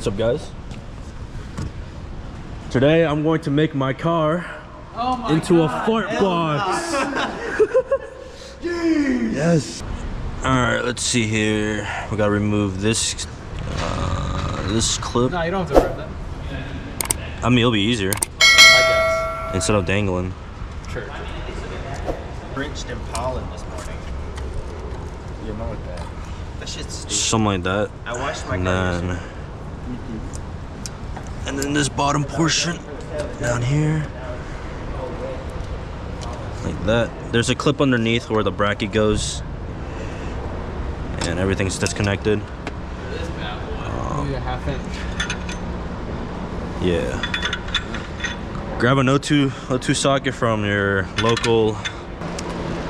up, guys? Today I'm going to make my car into a fart box. Yes. All right, let's see here. We gotta remove this this clip. No, you don't have to rip that. I mean, it'll be easier. I guess. Instead of dangling. Sure. Drenched in pollen this morning. You know what that shit's stupid. Something like that. I washed my And car then, yesterday. and then this bottom portion down here. Like that. There's a clip underneath where the bracket goes. And everything's disconnected. Maybe a half inch. Yeah. Grab an O2 socket from your local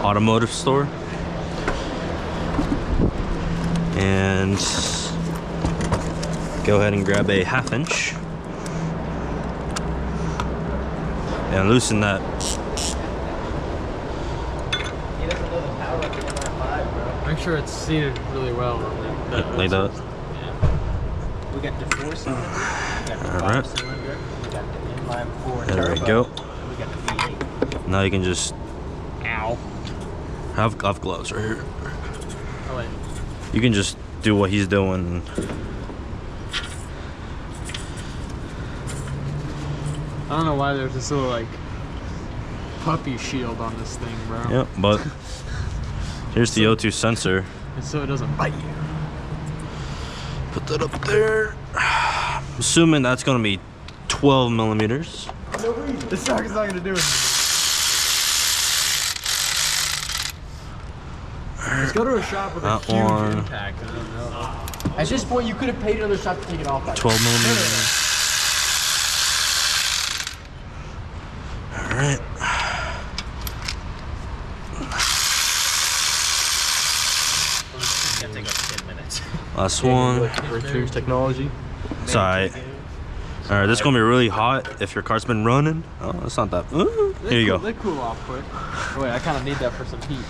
automotive store. And go ahead and grab a 1/2 inch. And loosen that. Make sure it's seated really well. Like that. Yeah. We got the 4-cylinder, we got the Alright. 5-cylinder, we got the inline 4 There turbo, we go. and we got the V8. Now you can just Ow. have gloves right here. Oh, wait. You can just do what he's doing. I don't know why there's this little like puppy shield on this thing, bro. Yep, but here's the O2 sensor. And so it doesn't bite you. Put that up there. Assuming that's gonna be 12 millimeters. This socket's not gonna do it. Let's go to a shop with a That huge one. impact. I don't know. At this point, you could have paid another shop to take it off. 12 millimeters. All right. It's gonna take like 10 minutes. Last one. Change technology. It's alright. Alright, this is gonna be really hot if your car's been running. Oh, it's not that. Here you go. They cool off quick. Oh, wait, I kind of need that for some heat.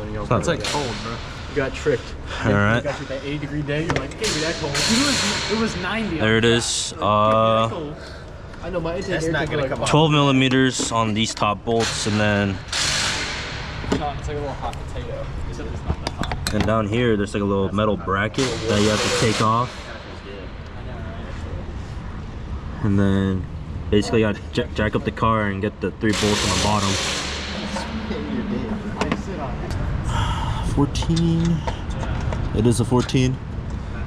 It's like cold, bro. You got tricked. Alright. Got you that 80-degree day. You're like, it can't be that cold. It was 90. There it is. I know my That's not gonna come off. 12 millimeters on these top bolts, and then It's like a little hot potato. Except it's not that hot. and down here there's like a little metal bracket that you have to take off, and then basically you got to jack up the car and get the 3 bolts on the bottom. 14. It is a 14.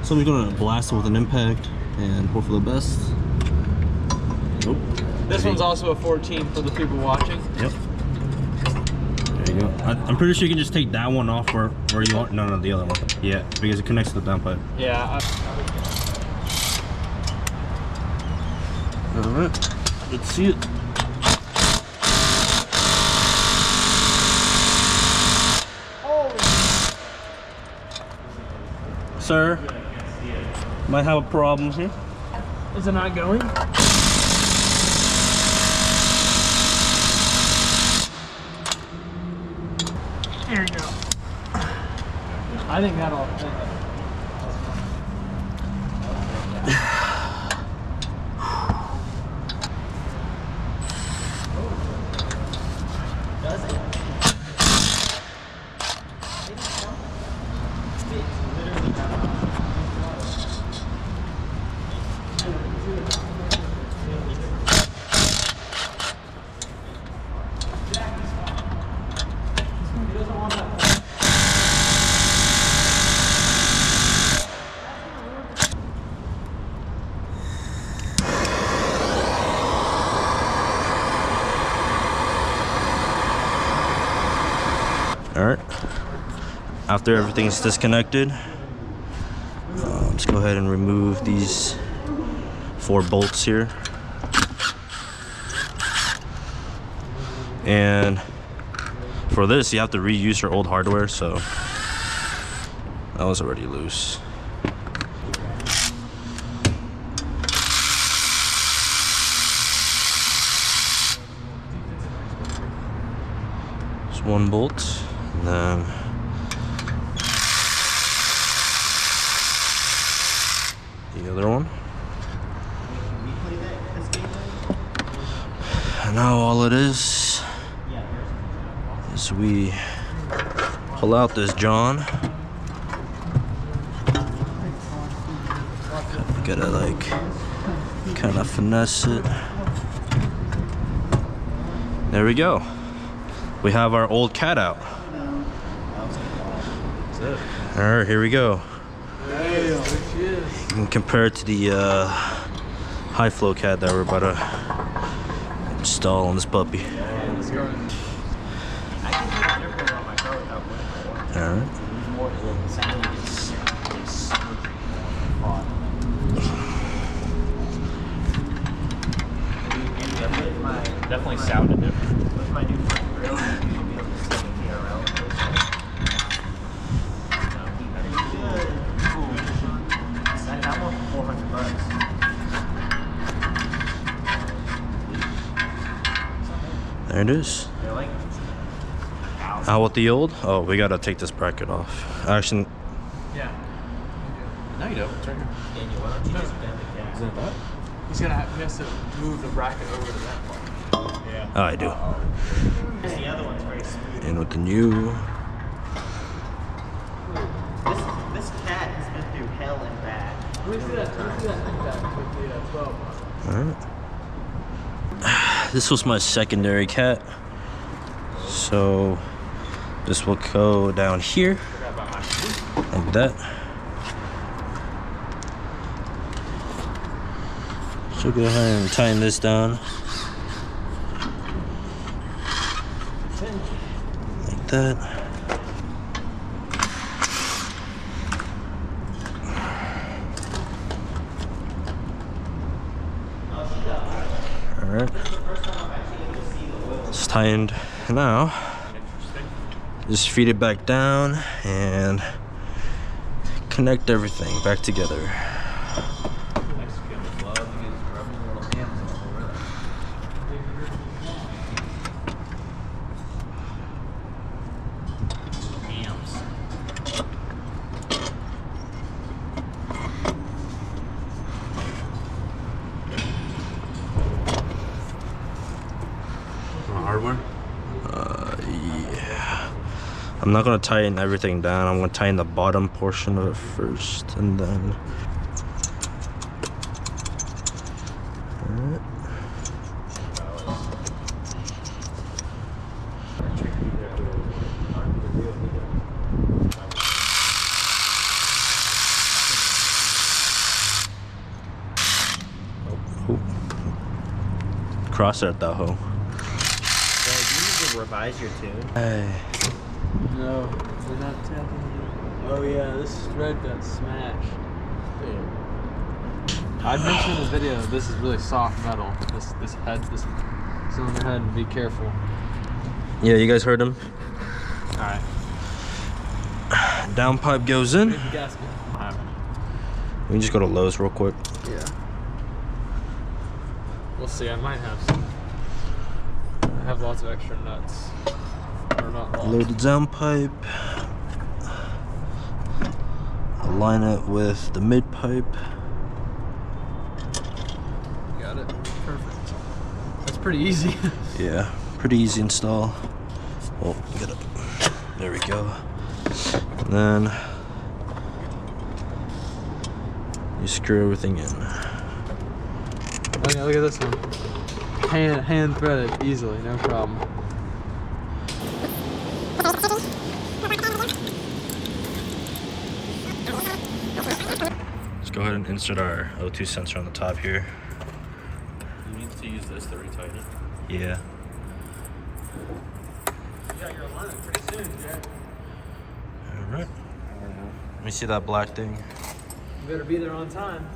So we're gonna blast it with an impact and hope for the best. Nope. This one's also a 14 for the people watching. Yep. There you go. I'm pretty sure you can just take that one off where you want. No, the other one. Yeah, because it connects to the downpipe. Yeah. All right. Let's see it. Sir, might have a problem here. Is it not going? There you go. I think that'll. All right. After everything's disconnected, let's go ahead and remove these 4 bolts here. And for this, you have to reuse your old hardware, so that was already loose. Just 1 bolt, and then other one. And now all it is we pull out this John. Gotta like kind of finesse it. There we go. We have our old cat out. All right, here we go. You can compare it to the high flow cat that we're about to install on this puppy. All right. Definitely sounded different. With my new front grill, you should be able to see the TRL. That one for $400. There it is. They're like How with the old? Oh, we gotta take this bracket off. Actually, Yeah. no, you don't. It's right here. Daniel, why don't you just bend the cat? Is that that? He has to move the bracket over to that part. Yeah. oh, I do. The other one's very smooth. In with the new. This cat has been through hell and back. Let me see that thing back with the 12 on. Alright. This was my secondary cat. So this will go down here. Like that. So go ahead and tighten this down. Like that. Alright. It's tightened now. Just feed it back down and connect everything back together. Hardware? Yeah. I'm not gonna tighten everything down. I'm gonna tighten the bottom portion of it first, and then. Alright. Oh. Cross it at that hoe. Do you need to revise your tune? Hey. No, they're not tapping. Oh yeah, this thread got smashed. Dude. I mentioned in the video this is really soft metal. This cylinder head. Be careful. Yeah, you guys heard him. All right. Downpipe goes in. The gasket. We can just go to Lowe's real quick. Yeah. We'll see. I might have some. I have lots of extra nuts. Or not lots. Load the downpipe. Align it with the mid pipe. Got it. Perfect. That's pretty easy. Yeah, pretty easy install. Well, get it. There we go. And then you screw everything in. Okay, look at this one. Hand threaded easily, no problem. Let's go ahead and insert our O2 sensor on the top here. You need to use this to retighten it. Yeah. You got your alignment pretty soon, Jack. Alright. Let me see that black thing. You better be there on time.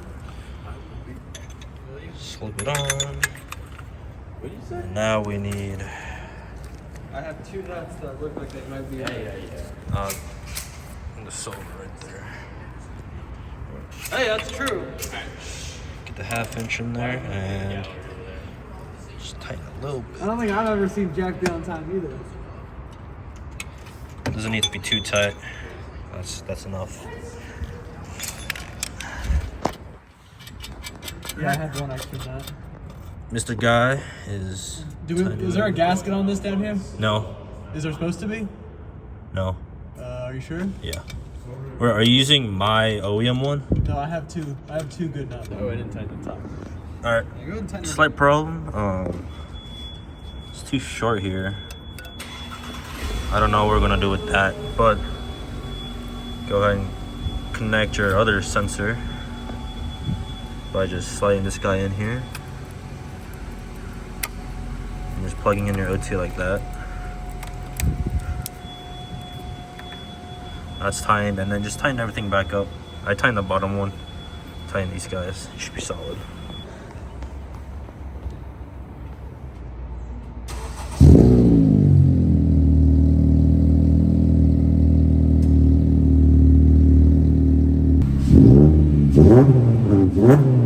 Slip it on. What did you say? And now we need I have two nuts that look like they might be. in the solder right there. Hey, that's true. Get the 1/2 inch in there and just tighten a little bit. I don't think I've ever seen Jack be on time either. Doesn't need to be too tight. That's enough. Yeah, I had one extra nut. Mr. Guy is. Is there a gasket on this down here? No. Is there supposed to be? No. Are you sure? Yeah. Are you using my OEM one? No, I have two. I have two good nuts. Oh, I didn't tighten the top. All right. Slight problem. It's too short here. I don't know what we're gonna do with that, but go ahead and connect your other sensor by just sliding this guy in here and just plugging in your OT like that. That's tightened, and then just tighten everything back up. I tightened the bottom one, tighten these guys. It should be solid. Mm-hmm.